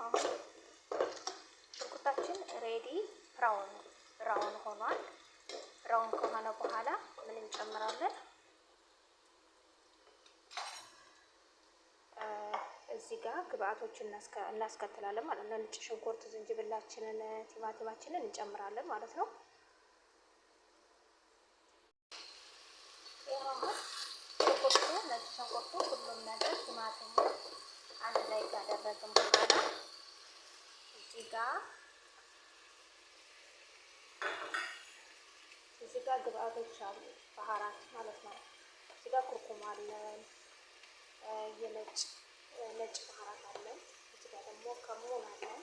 አሁን ሽንኩርታችን ሬዲ ብራውን ሆኗል። ብራውን ከሆነ በኋላ ምን እንጨምራለን? እዚህ ጋር ግብአቶችን እናስከትላለን ማለት ነው። ነጭ ሽንኩርት፣ ዝንጅብላችንን፣ ቲማቲማችንን እንጨምራለን ማለት ነው። ሽንኩርቱ፣ ነጭ ሽንኩርቱ፣ ሁሉም ነገር ቲማቲሙ አንድ ላይ ካደረግን በኋላ እዚህ ጋር ግብአቶች አሉ፣ ባህራት ማለት ነው። እዚህ ጋር ኩርኩም አለን፣ ነጭ ባህራት አለን። እዚህ ጋር ደግሞ ከሙን አለን።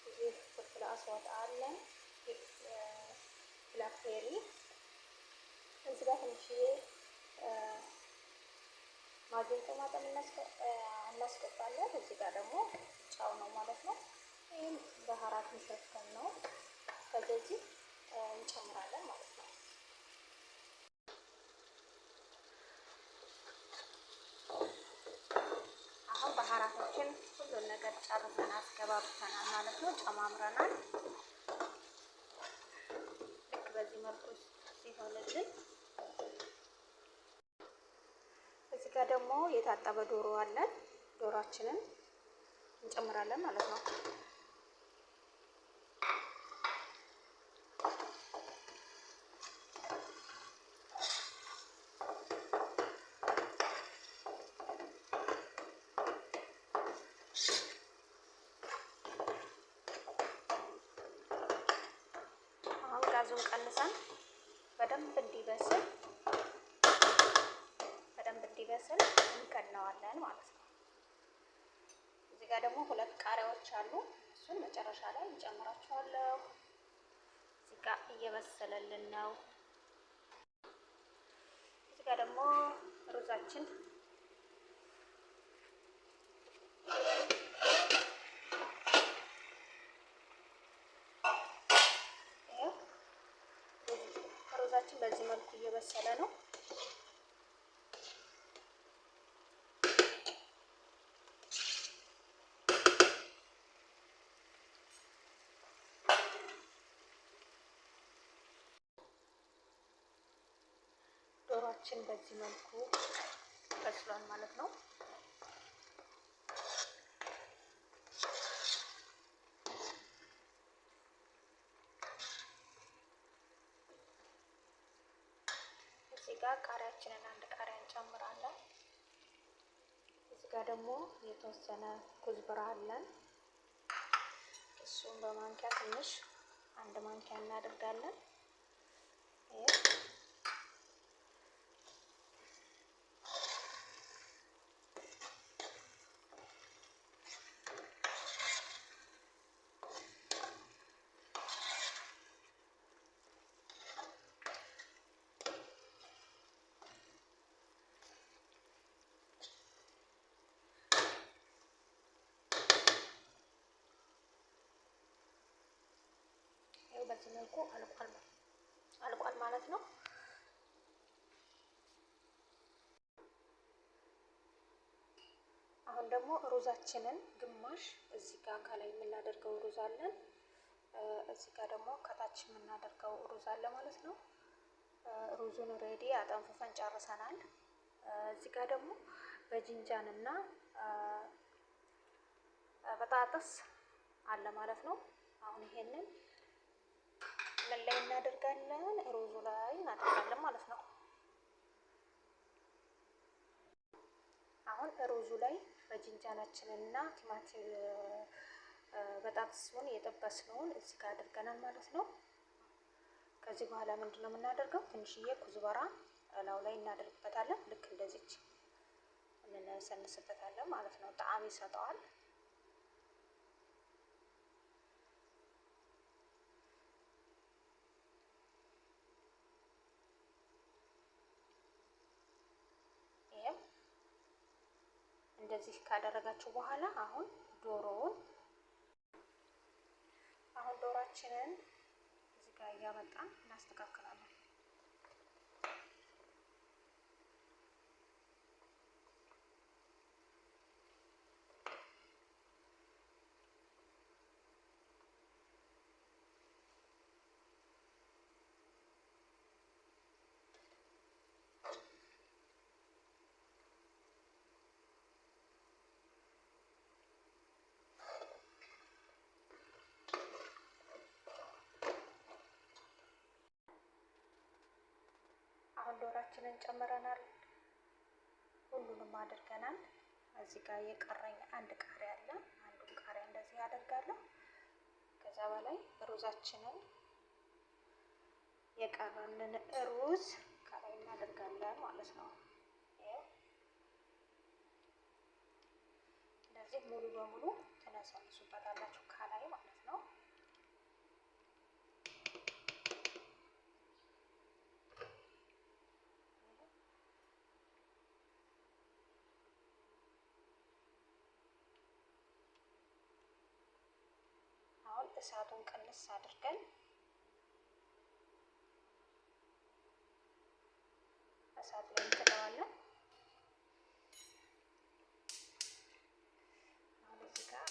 እዚህ ፍልፍል አስዋድ አለን፣ ብላክ ፔሪ። እዚህ ጋር ትንሽዬ ማጅን ጦማጠም እናስገባለን። እዚህ ጋር ደግሞ ጫው ነው ማለት ነው። ይህም ባህራት መሸፈን ነው። ከዚህ እንጨምራለን ማለት ነው። አሁን ባህራቶችን ሁሉን ነገር ጨርሰን አስገባብተናል ማለት ነው። ጨማምረናል። ልክ በዚህ መልኩ ሲሆንልን እዚህ ጋር ደግሞ የታጠበ ዶሮ አለን። ዶሮአችንን እንጨምራለን ማለት ነው። አሁን ጋዙን ቀንሰን በደንብ እንዲበስል እንከድነዋለን ማለት ነው። እዚህ ጋር ደግሞ 2 ቃሪያዎች አሉ። እሱን መጨረሻ ላይ እንጨምራቸዋለሁ። እዚህ ጋር እየበሰለልን ነው። እዚህ ጋር ደግሞ ሩዛችን በዚህ መልኩ እየበሰለ ነው። ዶሮአችን በዚህ መልኩ በስሏል ማለት ነው። እዚህ ጋር ቃሪያችንን 1 ቃሪያ እንጨምራለን። እዚህ ጋር ደግሞ የተወሰነ ኩዝብራ አለን። እሱን በማንኪያ ትንሽ 1 ማንኪያ እናደርጋለን። በዚህ መልኩ አልቋል ማለት ነው። አሁን ደግሞ ሩዛችንን ግማሽ እዚህ ጋር ከላይ የምናደርገው ሩዝ አለን። እዚህ ጋር ደግሞ ከታች የምናደርገው ሩዝ አለ ማለት ነው። ሩዙን ሬዲ አጠንፍፈን ጨርሰናል። እዚህ ጋር ደግሞ በጅንጃን እና በጣጥስ አለ ማለት ነው። አሁን ይሄንን ምን ላይ እናደርጋለን? ሩዙ ላይ እናደርጋለን ማለት ነው። አሁን ሩዙ ላይ በጅንጃናችንና ቲማቲም በጣጥሱን የጠበስነውን እዚህ ጋር አድርገናል ማለት ነው። ከዚህ በኋላ ምንድነው የምናደርገው? ትንሽዬ ኩዝበራ እላው ላይ እናደርግበታለን። ልክ እንደዚች እንሰንስበታለን ማለት ነው። ጣዕም ይሰጠዋል። እንደዚህ ካደረጋችሁ በኋላ አሁን ዶሮአችንን እዚህ ጋር እያመጣን እናስተካክላለን። በርበሬያችንን ጨምረናል። ሁሉንም አድርገናል። እዚህ ጋር የቀረኝ አንድ ቃሪያ አለ። አንዱን ቃሪያ እንደዚህ አደርጋለሁ። ከዛ በላይ ሩዛችንን የቀረንን ሩዝ ከላይ እናደርጋለን ማለት ነው። እንደዚህ ሙሉ በሙሉ ትነሰንሱበታላችሁ ከላይ ማለት ነው። አሁን እሳቱን ቅንስ አድርገን እሳት ላይ እንጥደዋለን። አሁን እዚህ ጋር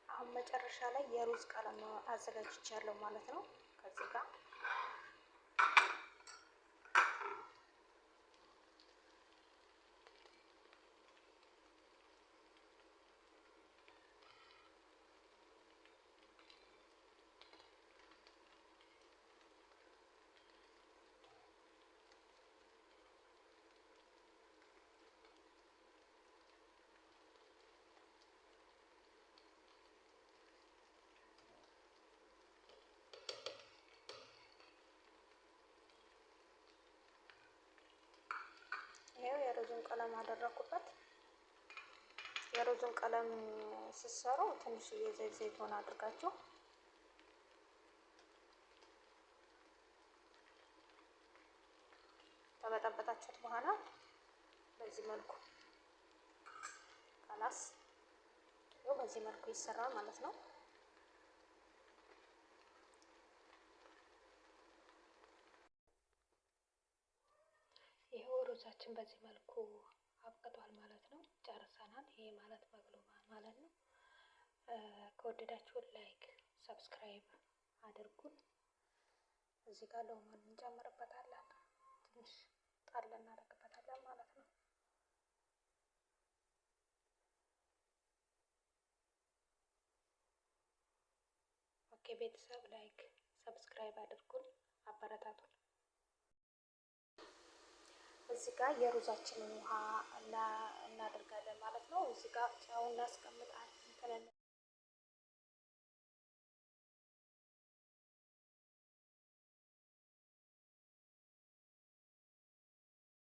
አሁን መጨረሻ ላይ የሩዝ ቀለም አዘጋጅቻለሁ ማለት ነው። ከዚህ ጋር ይሄው የሩዙን ቀለም አደረኩበት። የሩዙን ቀለም ስትሰሩ ትንሽዬ ዘይቱን አድርጋችሁ ከበጠበጣችሁት በኋላ በዚህ መልኩ ካላስ በዚህ መልኩ ይሰራል ማለት ነው። ይሄው ሩዛችን በዚህ መልኩ አብቅቷል ማለት ነው። ጨርሰናል። ይሄ ማለት መግሉማ ማለት ነው። ከወደዳችሁ ላይክ፣ ሰብስክራይብ አድርጉን። እዚህ ጋር ሎሚን እንጨምርበታለን። ትንሽ ጣል እናደርግበታለን ማለት ነው። ኦኬ ቤተሰብ ላይክ፣ ሰብስክራይብ አድርጉን፣ አበረታቱን። እዚህ ጋር የሩዛችንን ውሃ እናደርጋለን ማለት ነው። እዚህ ጋር ጨው እናስቀምጣለን።